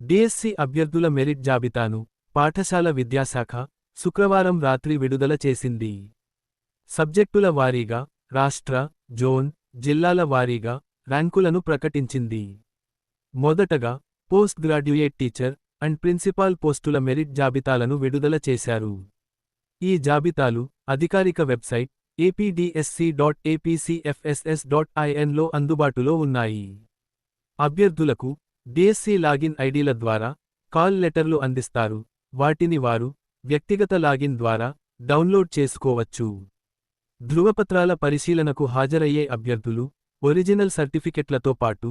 DSC అభ్యర్థుల merit జాబితాను పాఠశాల విద్యాశాఖ శుక్రవారం రాత్రి విడుదల చేసింది. సబ్జెక్టుల వారీగా, రాష్ట్ర, జోన్, జిల్లాల వారీగా ర్యాంకులను ప్రకటించింది. మొదటగా post graduate teacher and principal పోస్టుల మెరిట్ జాబితాలను విడుదల చేశారు. ఈ జాబితాలు అధికారిక వెబ్సైట్ apdsc.apcfss.in లో అందుబాటులో ఉన్నాయి. అభ్యర్థులకు డిఎస్సి లాగిన్ ఐడీల ద్వారా కాల్ లెటర్లు అందిస్తారు. వాటిని వారు వ్యక్తిగత లాగిన్ ద్వారా డౌన్లోడ్ చేసుకోవచ్చు. ధృవపత్రాల పరిశీలనకు హాజరయ్యే అభ్యర్థులు ఒరిజినల్ సర్టిఫికెట్లతో పాటు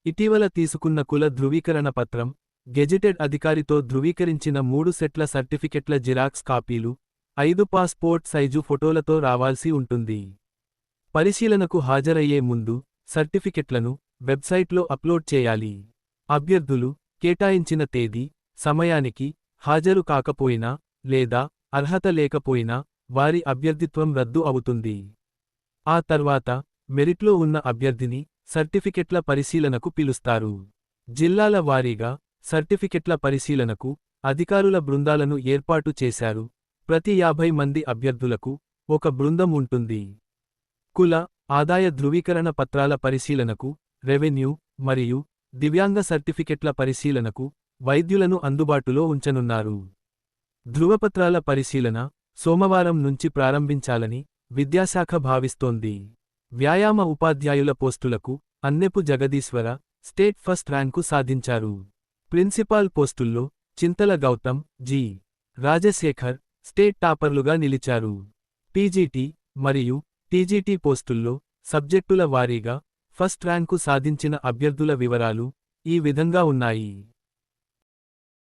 ఇటీవల తీసుకున్న కుల ధృవీకరణ పత్రం, గెజిటెడ్ అధికారితో ధృవీకరించిన 3 సెట్ల సర్టిఫికెట్ల జిరాక్స్ కాపీలు, 5 పాస్పోర్ట్ సైజు ఫోటోలతో రావాల్సి ఉంటుంది. పరిశీలనకు హాజరయ్యే ముందు సర్టిఫికెట్లను వెబ్సైట్లో అప్లోడ్ చేయాలి. అభ్యర్థులు కేటాయించిన తేదీ, సమయానికి హాజరు కాకపోయినా లేదా అర్హత లేకపోయినా వారి అభ్యర్థిత్వం రద్దు అవుతుంది. ఆ తర్వాత మెరిట్లో ఉన్న అభ్యర్థిని సర్టిఫికెట్ల పరిశీలనకు పిలుస్తారు. జిల్లాల వారీగా సర్టిఫికెట్ల పరిశీలనకు అధికారుల బృందాలను ఏర్పాటు చేశారు. ప్రతి 50 మంది అభ్యర్థులకు ఒక బృందం ఉంటుంది. కుల, ఆదాయ ధృవీకరణ పత్రాల పరిశీలనకు రెవెన్యూ మరియు దివ్యాంగ సర్టిఫికెట్ల పరిశీలనకు వైద్యులను అందుబాటులో ఉంచనున్నారు. ధృవపత్రాల పరిశీలన సోమవారం నుంచి ప్రారంభించాలని విద్యాశాఖ భావిస్తోంది. వ్యాయామ ఉపాధ్యాయుల పోస్టులకు అన్నెపు జగదీశ్వర స్టేట్ ఫస్ట్ ర్యాంకు సాధించారు. ప్రిన్సిపాల్ పోస్టుల్లో చింతల గౌతమ్, జి. రాజశేఖర్ స్టేట్ టాపర్లుగా నిలిచారు. పీజీటీ మరియు టీజీటీ పోస్టుల్లో సబ్జెక్టుల వారీగా ఫస్ట్ ర్యాంకు సాధించిన అభ్యర్థుల వివరాలు ఈ విధంగా ఉన్నాయి.